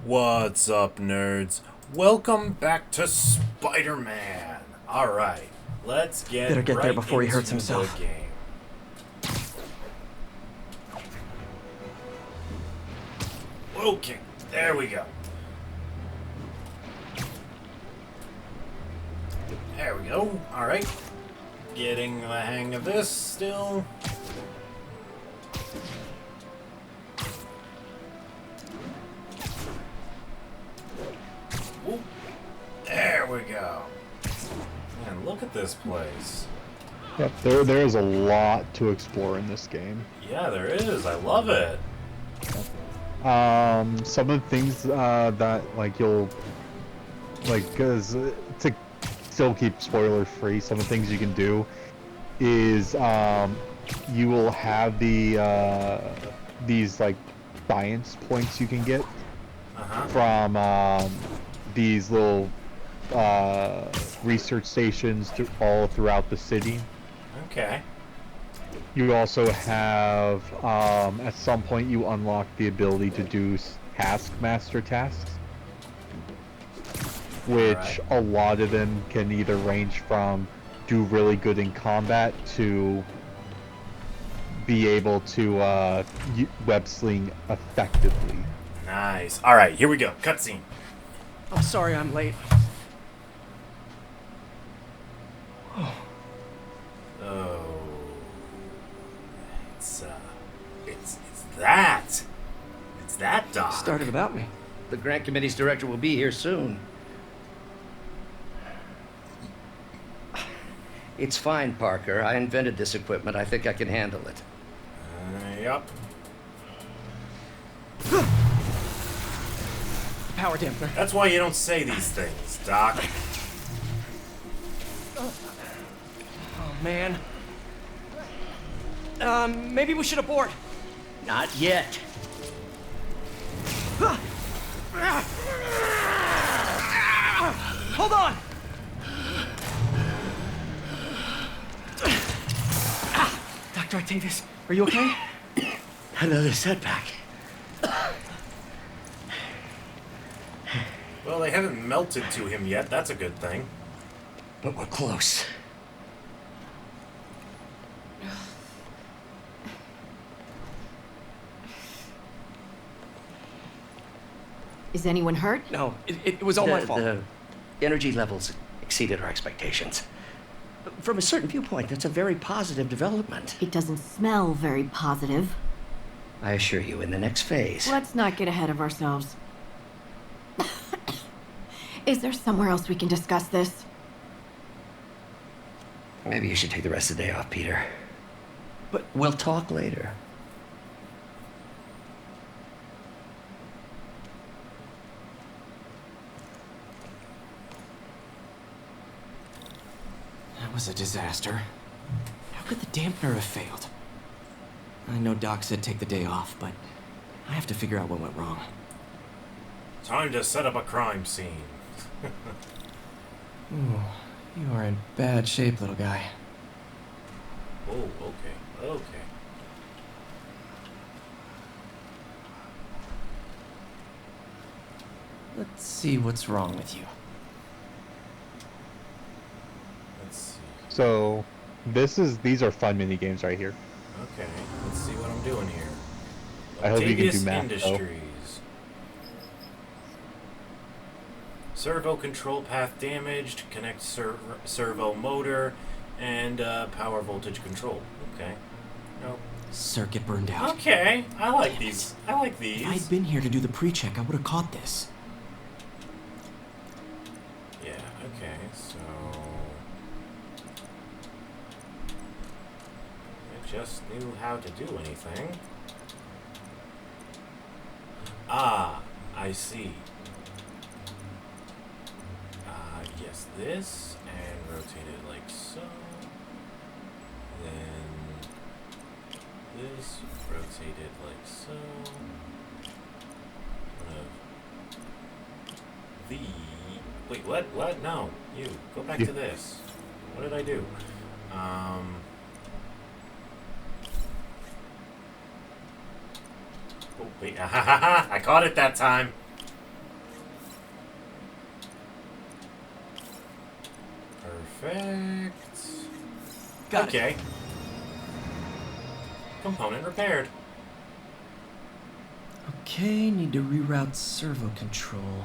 What's up, nerds? Welcome back to Spider-Man. Alright, let's get Better get right there before he into hurts himself. the game. Okay, there we go. There we go. Alright. Getting the hang of this still. Ooh, there we go. Man, look at this place. Yep, there is a lot to explore in this game. Yeah, there is. I love it. Some of the things that you'll cause to still keep spoiler free, some of the things you can do is you will have these science points you can get from these little research stations all throughout the city. Okay. You also have, at some point, you unlock the ability to do Taskmaster tasks, which a lot of them can either range from do really good in combat to be able to web sling effectively. Nice. All right, here we go. Cutscene. I'm sorry I'm late. Oh, it's that. It's that Doc. Started without me. The grant committee's director will be here soon. It's fine, Parker. I invented this equipment. I think I can handle it. Yup. Power dampener. That's why you don't say these things, Doc. Oh, man. Maybe we should abort. Not yet. Hold on! Dr. Octavius, are you okay? Another setback. Well, they haven't melted to him yet. That's a good thing. But we're close. Is anyone hurt? No, it was all my fault. The energy levels exceeded our expectations. From a certain viewpoint, that's a very positive development. It doesn't smell very positive. I assure you, in the next phase. Let's not get ahead of ourselves. Is there somewhere else we can discuss this? Maybe you should take the rest of the day off, Peter. But We'll talk later. that was a disaster. How could the dampener have failed? I know Doc said take the day off, but I have to figure out what went wrong. Time to set up a crime scene. Ooh, you are in bad shape, little guy. Oh, okay. Okay. Let's see what's wrong with you. Let's see. So, these are fun mini games right here. Okay, let's see what I'm doing here. I hope you can do Octavius math, though. Industries. Servo control path damaged, connect servo motor, and power voltage control. Okay. Nope. Circuit burned out. Okay, I like these. I like these. If I'd been here to do the pre-check, I would have caught this. Yeah, okay, so... I just knew how to do anything. Ah, I see. Yes, this, and rotate it like so. Then this, rotate it like so. The... Wait, what? What? No, you. Go back to this. What did I do? Oh, wait. I caught it that time. Perfect. Got Okay. it. Component repaired. Okay, need to reroute servo control.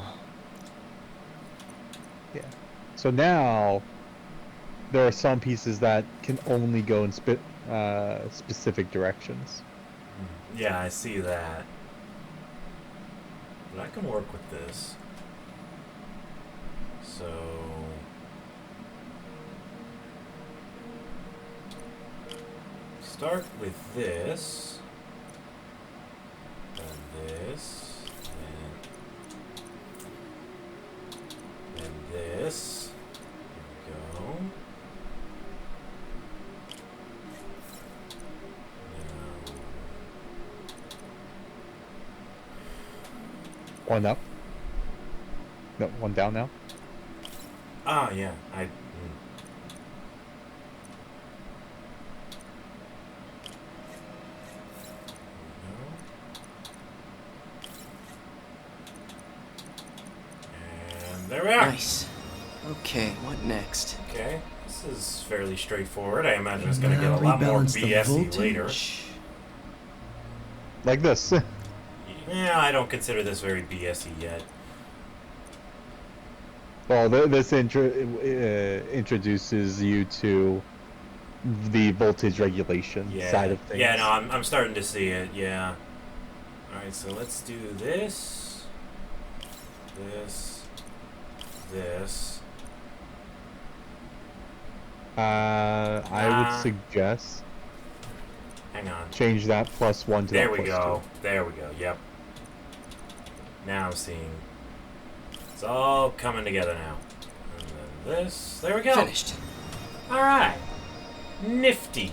Yeah. So now there are some pieces that can only go in specific directions. Yeah, I see that. But I can work with this. So... start with this. And this. And this. There we go. One up. No, one down now. Ah, yeah. And there we are. Nice. Okay, what next? Okay, this is fairly straightforward. I imagine it's going to get Now a lot more rebalance the BSy later. voltage. Like this. Yeah, I don't consider this very BSy yet. Well, this introduces you to the voltage regulation Yeah. side of things. Yeah, no, I'm starting to see it. Yeah. All right, so let's do this, this. I would suggest Hang on. change that +1 to There that we +2. go. There we go. Yep. Now I'm seeing. It's all coming together now. And then this. There we go. Finished. All right. Nifty.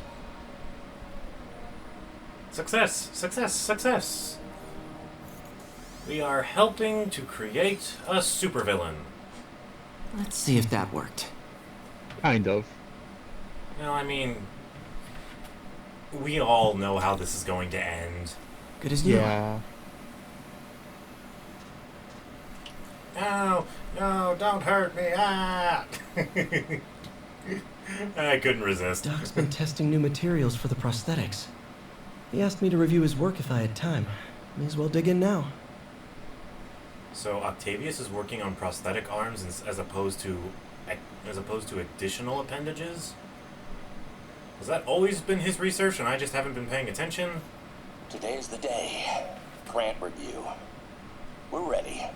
Success. Success. Success. We are helping to create a supervillain. Let's see if that worked. Kind of. Well, I mean, we all know how this is going to end. Good as new. Yeah. No, no, don't hurt me. Ah! I couldn't resist. Doc's been testing new materials for the prosthetics. He asked me to review his work if I had time. May as well dig in now. So Octavius is working on prosthetic arms as opposed to additional appendages? Has that always been his research and I just haven't been paying attention? Today's the day. Grant review. We're ready.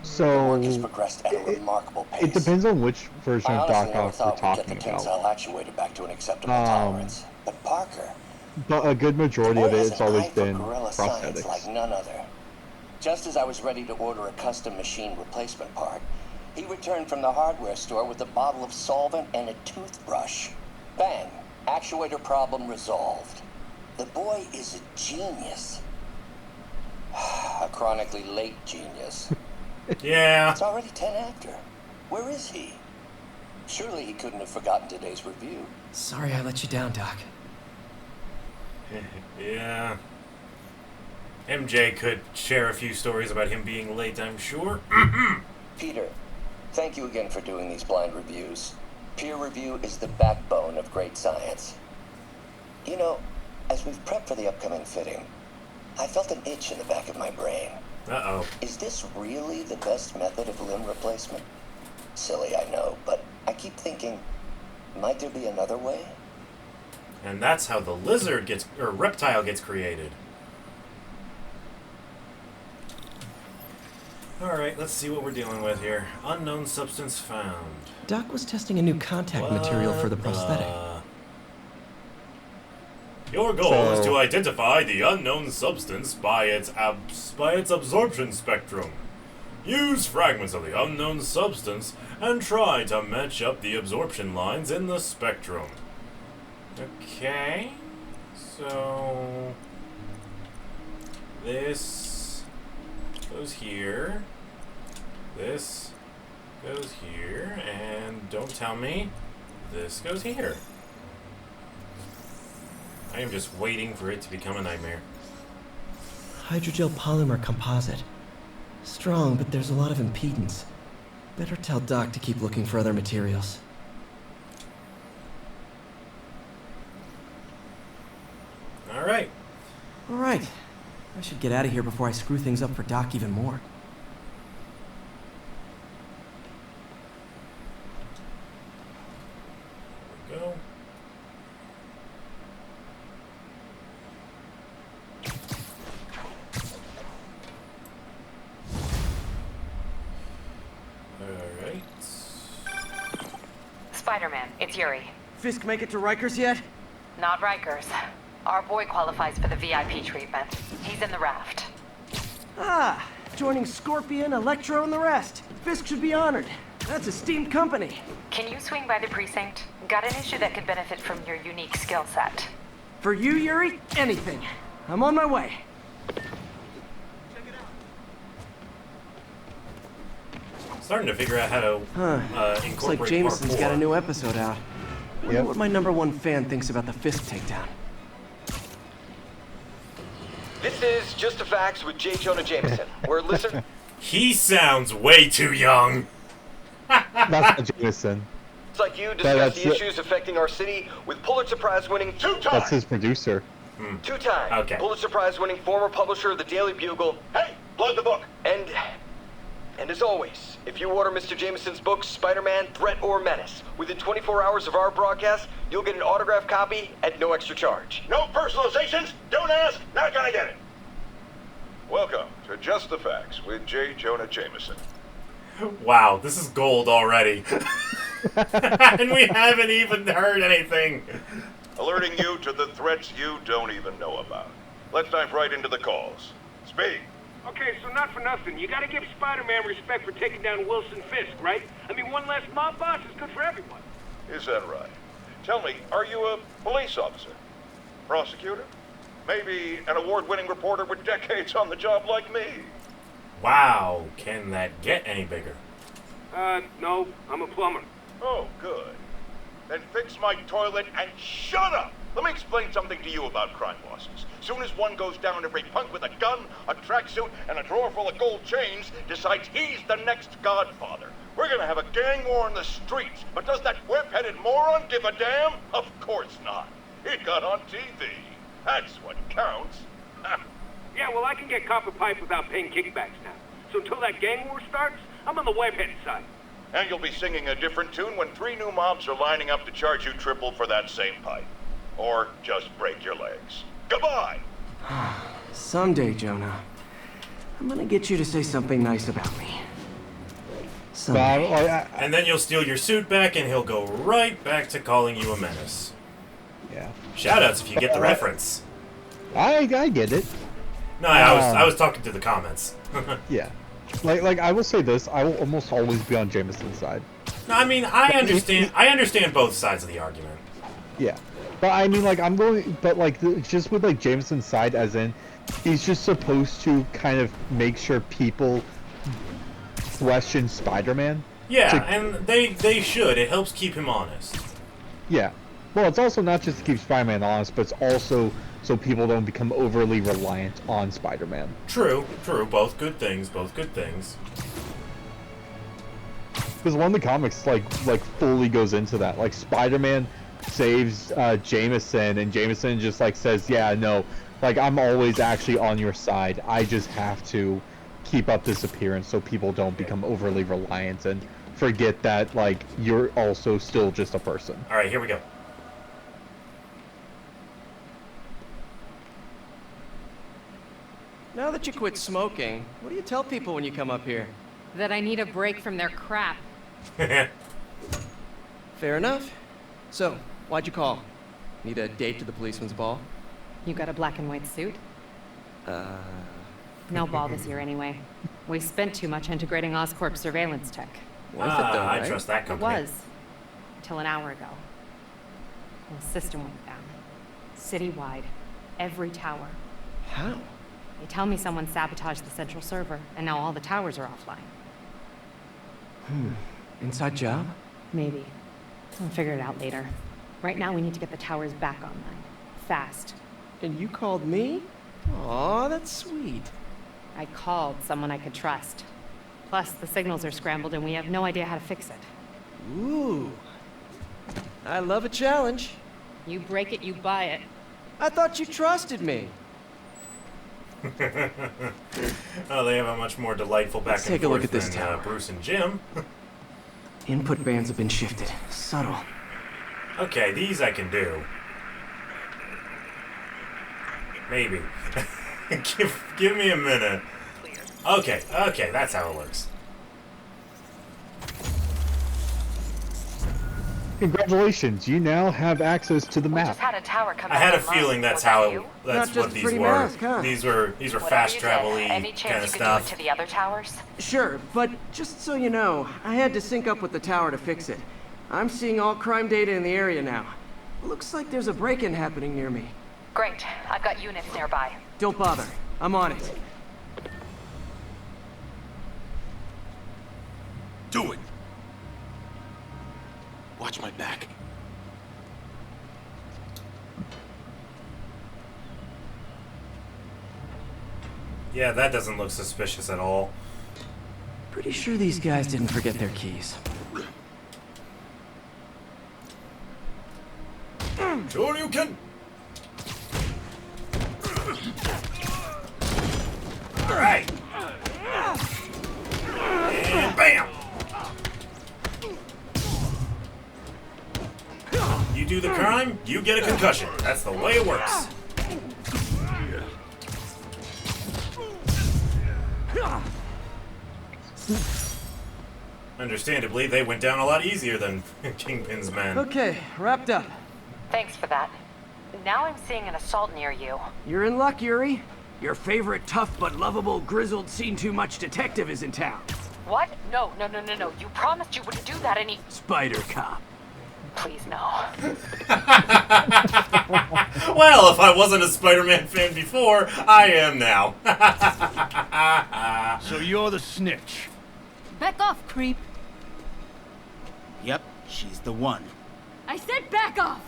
So Work has progressed at a remarkable pace. it depends on which version I of honestly Doc never Ock we're thought we'd get the talking tensile about. actuator back to an acceptable tolerance. But Parker, But a good majority boy of it has has an always eye for been gorilla science prosthetics. like none other. Just as I was ready to order a custom machine replacement part, he returned from the hardware store with a bottle of solvent and a toothbrush. Bang! Actuator problem resolved. The boy is a genius. A chronically late genius. Yeah. It's already 10 after. Where is he? Surely he couldn't have forgotten today's review. Sorry I let you down, Doc. Yeah. MJ could share a few stories about him being late, I'm sure. Peter, thank you again for doing these blind reviews. Peer review is the backbone of great science. You know, as we've prepped for the upcoming fitting, I felt an itch in the back of my brain. Uh-oh. Is this really the best method of limb replacement? Silly, I know, but I keep thinking, might there be another way? And that's how the lizard gets, or reptile gets created. Alright, let's see what we're dealing with here. Unknown substance found. Doc was testing a new contact material for the prosthetic. Your goal is So- to identify the unknown substance by its absorption spectrum. Use fragments of the unknown substance and try to match up the absorption lines in the spectrum. Okay, so this goes here, this goes here, and don't tell me this goes here. I am just waiting for it to become a nightmare. Hydrogel polymer composite. Strong, but there's a lot of impedance. Better tell Doc to keep looking for other materials. Right. I should get out of here before I screw things up for Doc even more. Go. Alright. Spider-Man, it's Yuri. Fisk make it to Rikers yet? Not Rikers. Our boy qualifies for the VIP treatment. He's in the raft. Ah, joining Scorpion, Electro, and the rest. Fisk should be honored. That's esteemed company. Can you swing by the precinct? Got an issue that could benefit from your unique skill set. For you, Yuri, anything. I'm on my way. Starting to figure out how to Looks incorporate like Jameson's part got a 4. new episode out. Wonder Yep. what my #1 fan thinks about the Fisk takedown. This is Just the Facts with J. Jonah Jameson. We're listening. He sounds way too young. That's not Jameson. It's like you discuss that's the it. issues affecting our city with Pulitzer Prize winning That's his producer. two-time Okay. Pulitzer Prize winning former publisher of the Daily Bugle. Hey, plug the book. And as always, if you order Mr. Jameson's book, Spider-Man, Threat or Menace, within 24 hours of our broadcast, you'll get an autographed copy at no extra charge. No personalizations, don't ask, not gonna get it. Welcome to Just the Facts with J. Jonah Jameson. Wow, this is gold already. And we haven't even heard anything. Alerting you to the threats you don't even know about. Let's dive right into the calls. Speak. Okay, so not for nothing. You gotta give Spider-Man respect for taking down Wilson Fisk, right? I mean, one less mob boss is good for everyone. Is that right? Tell me, are you a police officer? Prosecutor? Maybe an award-winning reporter with decades on the job like me? Wow, can that get any bigger? No, I'm a plumber. Oh, good. Then fix my toilet and shut up! Let me explain something to you about crime bosses. Soon as one goes down, every punk with a gun, a tracksuit, and a drawer full of gold chains decides he's the next godfather. We're gonna have a gang war in the streets, but does that whip-headed moron give a damn? Of course not. It got on TV. That's what counts. Yeah, well, I can get copper pipe without paying kickbacks now. So until that gang war starts, I'm on the webhead side. And you'll be singing a different tune when 3 new mobs are lining up to charge you triple for that same pipe. Or just break your legs. Goodbye! Someday, Jonah, I'm gonna get you to say something nice about me. But Someday. And then you'll steal your suit back and he'll go right back to calling you a menace. Yeah. Shoutouts if you get the reference. I get it. No, I was talking to the comments. Yeah. Like I will say this, I will almost always be on Jameson's side. No, I mean, I understand both sides of the argument. Yeah. But I mean, like, just with, like, Jameson's side, as in, he's just supposed to kind of make sure people question Spider-Man. Yeah, and they should. It helps keep him honest. Yeah. Well, it's also not just to keep Spider-Man honest, but it's also so people don't become overly reliant on Spider-Man. True. Both good things. Because one of the comics, like fully goes into that. Like, Spider-Man saves Jameson, and Jameson just, like, says, yeah, no, like, I'm always actually on your side. I just have to keep up this appearance so people don't become overly reliant and forget that, like, you're also still just a person. All right, here we go. Now that you quit smoking, what do you tell people when you come up here? That I need a break from their crap. Fair enough. So, why'd you call? Need a date to the policeman's ball? You got a black and white suit? No ball this year anyway. We spent too much integrating Oscorp surveillance tech. Worth it though, I right? trust that It company. was. Till an hour ago. The system went down. Citywide. Every tower. How? They tell me someone sabotaged the central server, and now all the towers are offline. Inside job? Maybe. I'll figure it out later. Right now, we need to get the towers back online. Fast. And you called me? Aw, that's sweet. I called someone I could trust. Plus, the signals are scrambled, and we have no idea how to fix it. Ooh. I love a challenge. You break it, you buy it. I thought you trusted me. Oh, they have a much more delightful back Let's and take a look forth at this than tower. Bruce and Jim. Input bands have been shifted. Subtle. Okay, these I can do. Maybe. give me a minute. Okay, that's how it works. Congratulations, you now have access to the We map. just had a tower come I had a online. feeling that's Was that how you? that's Not what just a these pretty were. mask, huh? These were Whatever fast you did, travel-y any kind chance of you could do stuff. it to the other towers? Sure, but just so you know, I had to sync up with the tower to fix it. I'm seeing all crime data in the area now. Looks like there's a break-in happening near me. Great. I've got units nearby. Don't bother. I'm on it. Do it! Watch my back. Yeah, that doesn't look suspicious at all. Pretty sure these guys didn't forget their keys. Sure you can! Alright! And bam! You do the crime, you get a concussion. That's the way it works. Understandably, they went down a lot easier than Kingpin's men. Okay, wrapped up. Thanks for that. Now I'm seeing an assault near you. You're in luck, Yuri. Your favorite tough but lovable, grizzled, seen-too-much detective is in town. What? No. You promised you wouldn't do that any... Spider Cop. Please, no. Well, if I wasn't a Spider-Man fan before, I am now. So you're the snitch. Back off, creep. Yep, she's the one. I said back off!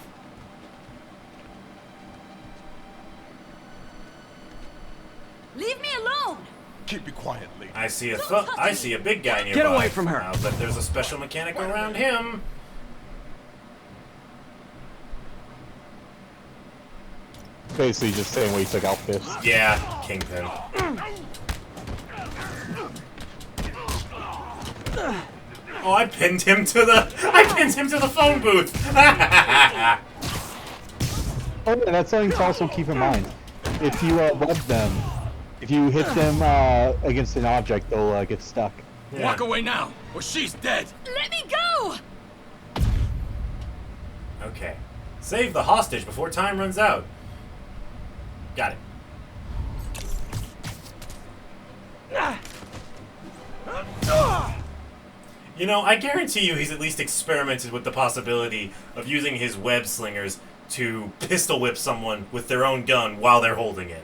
Leave me alone! Keep it quiet, lady. I see a big guy nearby. Get away from her. I'll bet there's a special mechanic around him. Basically just saying what you took out fist. Yeah, Kingpin. Oh, I pinned him to the phone booth. Oh, yeah, that's something to also keep in mind. If you web them, if you hit them against an object, they'll get stuck. Yeah. Walk away now, or she's dead. Let me go! Okay. Save the hostage before time runs out. Got it. You know, I guarantee you he's at least experimented with the possibility of using his web slingers to pistol whip someone with their own gun while they're holding it.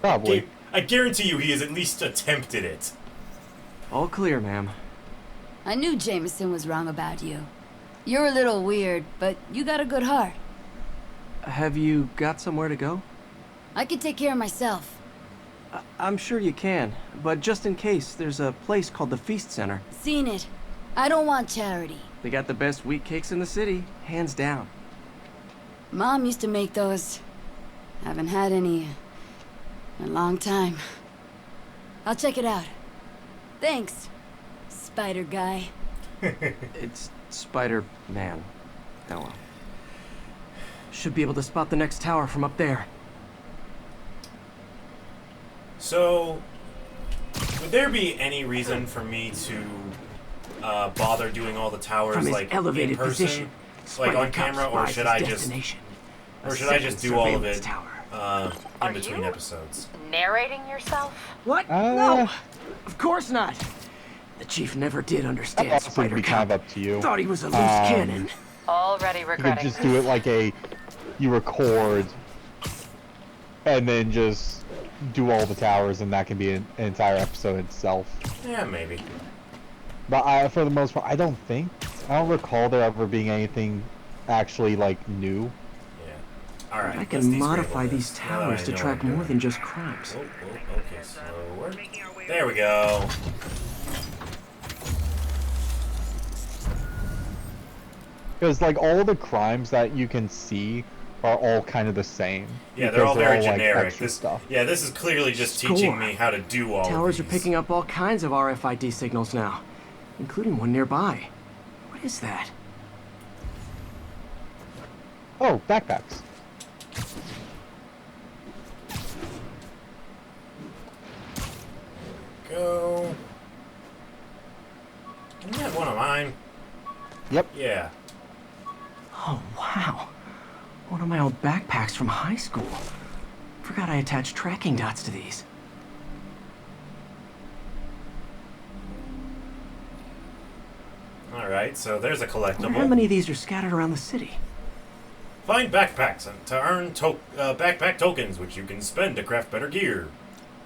Probably. I guarantee you he has at least attempted it. All clear, ma'am. I knew Jameson was wrong about you. You're a little weird, but you got a good heart. Have you got somewhere to go? I can take care of myself. I'm sure you can, but just in case, there's a place called the Feast Center. Seen it. I don't want charity. They got the best wheat cakes in the city, hands down. Mom used to make those. Haven't had any in a long time. I'll check it out. Thanks, Spider Guy. It's Spider-Man. Oh well. Should be able to spot the next tower from up there. So, would there be any reason for me to bother doing all the towers From his like elevated in person, position, like on Spider-Cop camera, or spies should his I just, destination. or A should I just second do all of surveillance it tower. in between episodes? Narrating yourself? What? No, of course not. The chief never did understand That would be kind Spider-Cop. of up to you. Thought he was a loose cannon. Already You could regretting just do it like you record, and then just do all the towers, and that can be an entire episode itself. Yeah, maybe. But for the most part, I don't recall there ever being anything actually like new. Yeah. All right. I let's can descramble modify this, these now that towers I to know track what I'm more doing. than just crimes. Okay, slower. There we go. Because like all the crimes that you can see are all kind of the same. Yeah, they're all very like, generic. extra stuff. Yeah, this is clearly just Score. teaching me how to do all Towers of are these. picking up all kinds of RFID signals now, including one nearby. What is that? Oh, backpacks. Go. Isn't that one of mine? Yep. Yeah. Oh, wow. One of my old backpacks from high school. Forgot I attached tracking dots to these. Alright, so there's a I wonder how collectible. many of these are scattered around the city. Find backpacks to earn backpack tokens, which you can spend to craft better gear.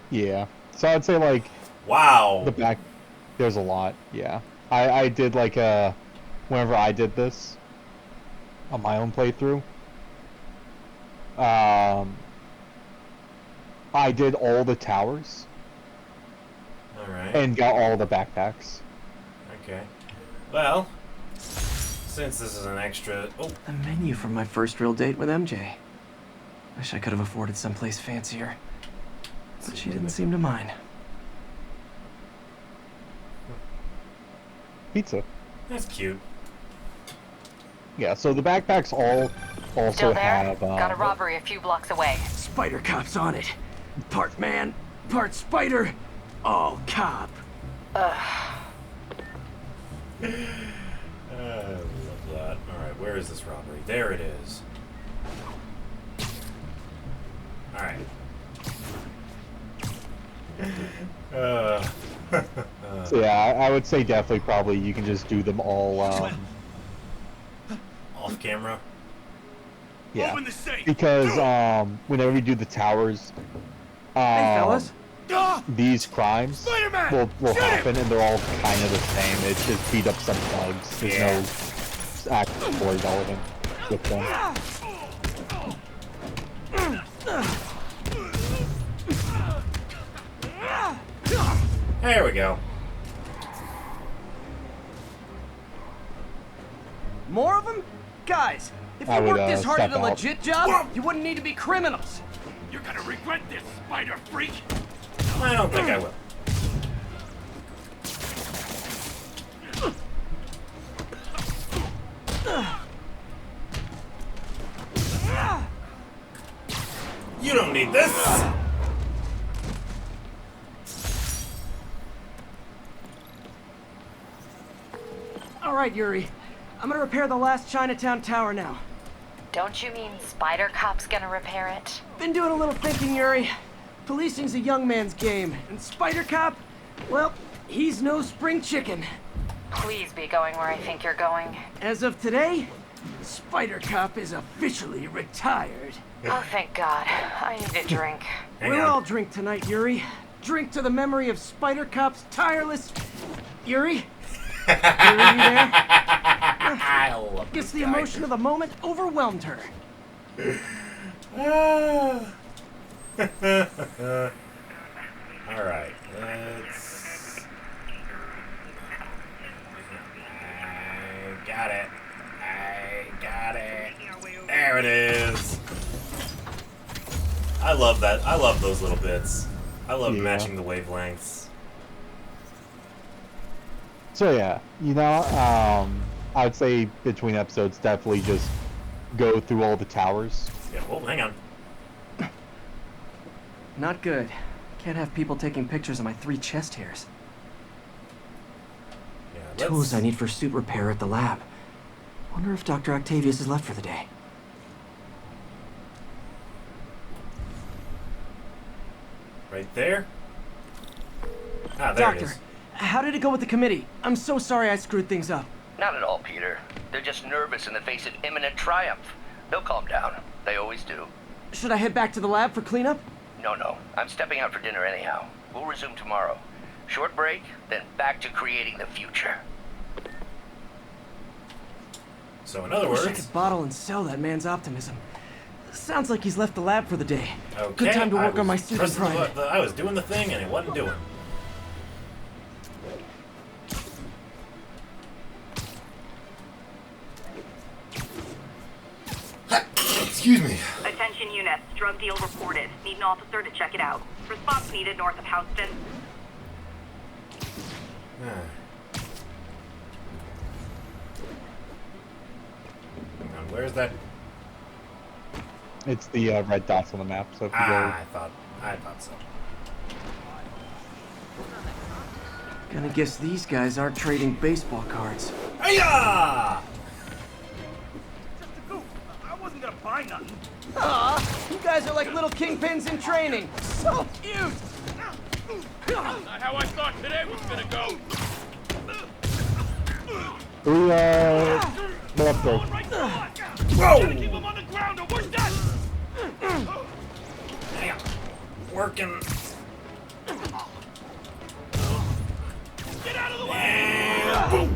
Yeah. So I'd say like Wow. the back. There's a lot. Yeah. I did like whenever I did this on my own playthrough. I did all the towers Alright. and got all the backpacks. Okay. Well, since this is an extra... Oh, The menu from my first real date with MJ. Wish I could have afforded someplace fancier. But she didn't seem to mind. Pizza. that's cute. Yeah. So the backpacks all also Still there? have. Got a robbery a few blocks away. Spider Cop's on it. Part man, part spider, all cop. I love that. Alright, where is this robbery? There it is. Alright. So yeah, I would say definitely probably you can just do them all. Off camera. Yeah. Open the safe. Because whenever you do the towers, Hey, fellas. these crimes Spider-Man! will Shoot him! happen, and they're all kind of the same. It's just beat up some thugs. There's no actual story relevant with them. There we go. More of them? Guys, if I you would, worked this hard step at a out. legit job, you wouldn't need to be criminals. You're gonna regret this, spider freak. I don't think I will. You don't need this! All right, Yuri. I'm gonna repair the last Chinatown tower now. Don't you mean Spider Cop's gonna repair it? Been doing a little thinking, Yuri. Policing's a young man's game, and Spider Cop, well, he's no spring chicken. Please be going where I think you're going. As of today, Spider Cop is officially retired. Oh, thank God. I need a drink. Hang We'll on. all drink tonight, Yuri. Drink to the memory of Spider Cop's tireless... Yuri? Yuri, you there? I love Guess this the guy. emotion of the moment overwhelmed her. Alright, let's... I got it. I got it. There it is. I love that. I love those little bits. I love Yeah. matching the wavelengths. So yeah, I would say between episodes, definitely just go through all the towers. Yeah, well, hang on. Not good. Can't have people taking pictures of my 3 chest hairs. Yeah, Tools I need for suit repair at the lab. Wonder if Dr. Octavius is left for the day. Right there. Ah, there Doctor, it is. how did it go with the committee? I'm so sorry I screwed things up. Not at all, Peter. They're just nervous in the face of imminent triumph. They'll calm down. They always do. Should I head back to the lab for cleanup? No. I'm stepping out for dinner anyhow. We'll resume tomorrow. Short break, then back to creating the future. So in other Wish I words, could bottle and sell that man's optimism. Sounds like he's left the lab for the day. okay, Good time to I work on my was suit and pressing the primer. button. I was doing the thing and it wasn't doing. Excuse me. Attention units, drug deal reported. Need an officer to check it out. Response needed north of Houston. Now, where's that? It's the red dots on the map. So if you I thought so. Gonna guess these guys aren't trading baseball cards. Hiya! I wasn't gonna buy nothing. Aw, you guys are like little kingpins in training. So cute! Not how I thought today was gonna go. left there. Whoa! Keep him on the ground or we're done. Hang on. Working. Get out of the way!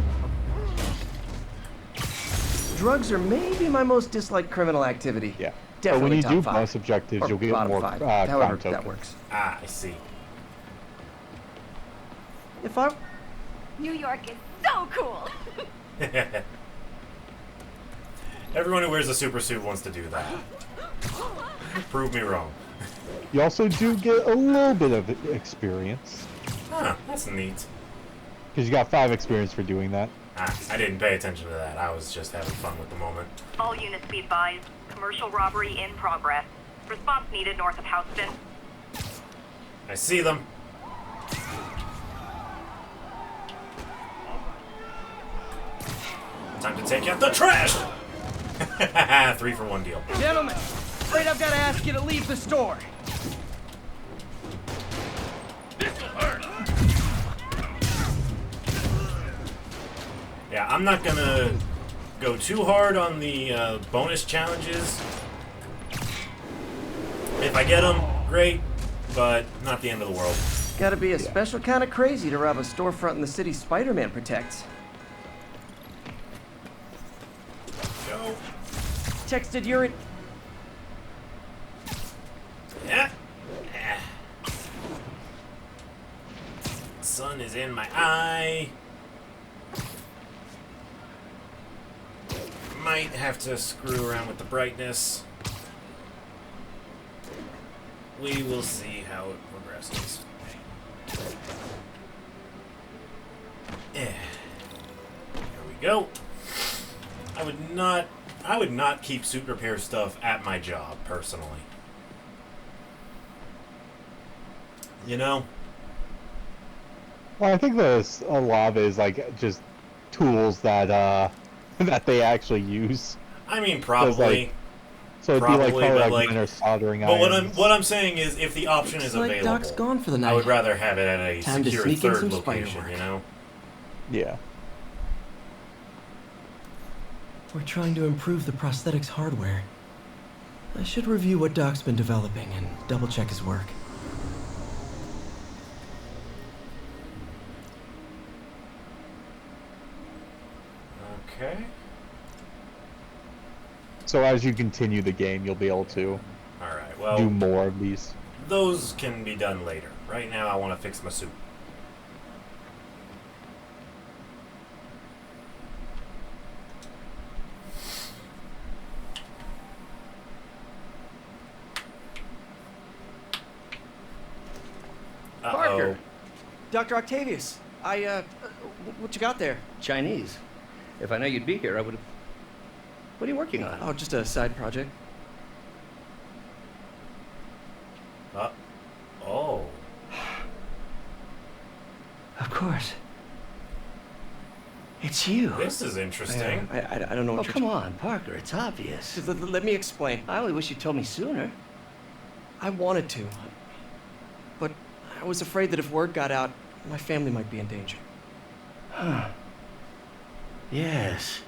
Drugs are maybe my most disliked criminal activity. Yeah. But Definitely when you top do 5. bonus objectives, Or you'll get bottom more 5. crime However tokens. that works. Ah, I see. If I... New York is so cool. Everyone who wears a super suit wants to do that. Prove me wrong. You also do get a little bit of experience. Huh, that's neat. Because you got 5 experience for doing that. Ah, I didn't pay attention to that. I was just having fun with the moment. All units be advised. Commercial robbery in progress. Response needed north of Houston. I see them. Time to take out the trash! 3 for 1 deal. Gentlemen, afraid I've got to ask you to leave the store. This'll hurt. Yeah, I'm not gonna go too hard on the bonus challenges. If I get them, great, but not the end of the world. Gotta be a special kind of crazy to rob a storefront in the city Spider-Man protects. Go. Texted your... Yeah. Sun is in my eye. Might have to screw around with the brightness. We will see how it progresses. Yeah. There we go. I would not keep suit repair stuff at my job, personally. You know? Well, I think there's a lot of it is like just tools that that they actually use. I mean, probably. So it'd probably, be like probably but like minor soldering but irons. what I'm saying is, if the option is Looks like available, Doc's gone for the night. I would rather have it at a Time to secure sneak in third some spider location. work. You know? Yeah. We're trying to improve the prosthetics hardware. I should review what Doc's been developing and double-check his work. Okay. So as you continue the game, you'll be able to All right. Well, do more of these. those can be done later. Right now, I want to fix my suit. Parker! Dr. Octavius, what you got there? Chinese. If I know you'd be here, I would have... What are you working on? Oh, just a side project. Oh. Of course. It's you. This is interesting. I don't know Oh, what you're... come on, Parker. It's obvious. Just let me explain. I only wish you told me sooner. I wanted to, but I was afraid that if word got out, my family might be in danger. Huh. Yes.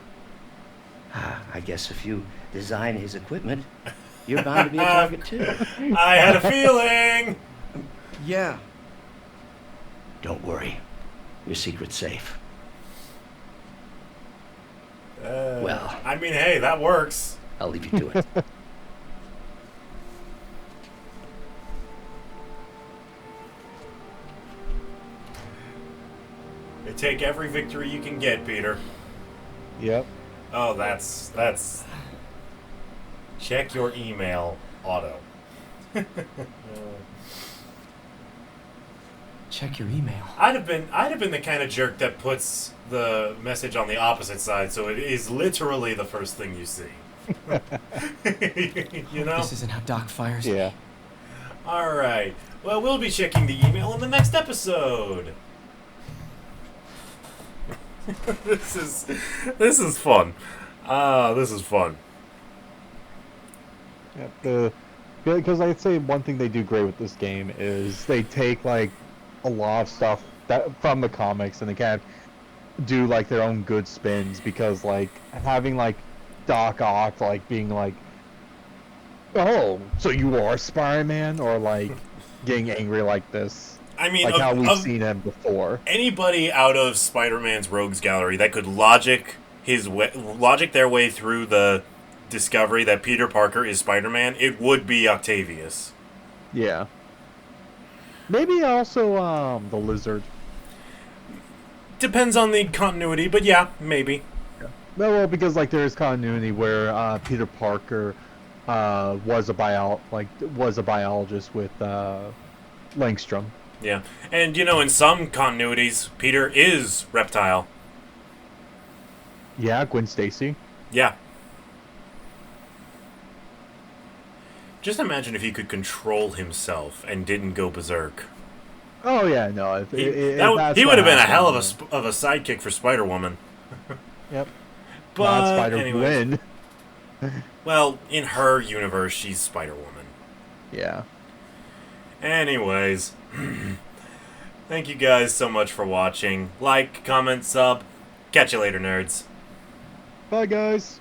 I guess if you design his equipment, you're bound to be a target too. I had a feeling! Yeah. Don't worry. Your secret's safe. Well, I mean, hey, that works. I'll leave you to it. You take every victory you can get, Peter. Yep. Oh, that's Check your email, auto. Check your email. I'd have been the kind of jerk that puts the message on the opposite side, so it is literally the first thing you see. You know? This isn't how Doc fires me. Yeah. Alright. Well, we'll be checking the email in the next episode. This is fun. This is fun. Yeah, because I'd say one thing they do great with this game is they take like a lot of stuff that from the comics and they kind of do like their own good spins, because like having like Doc Ock like being like, oh, so you are Spider-Man, or like getting angry like this. I mean, like how we've seen him before. Anybody out of Spider-Man's rogues gallery that could logic their way through the discovery that Peter Parker is Spider-Man, it would be Octavius. Yeah. Maybe also the Lizard. Depends on the continuity, but yeah, maybe. Yeah. Well, because like there is continuity where Peter Parker was a biologist with Langstrom. Yeah, and you know, in some continuities, Peter is Reptile. Yeah, Gwen Stacy. Yeah. Just imagine if he could control himself and didn't go berserk. Oh yeah, no. He would have been a hell of a sidekick for Spider-Woman. Yep. But not Spider-Gwen. Well, in her universe, she's Spider-Woman. Yeah. Anyways, thank you guys so much for watching. Like, comment, sub. Catch you later, nerds. Bye, guys.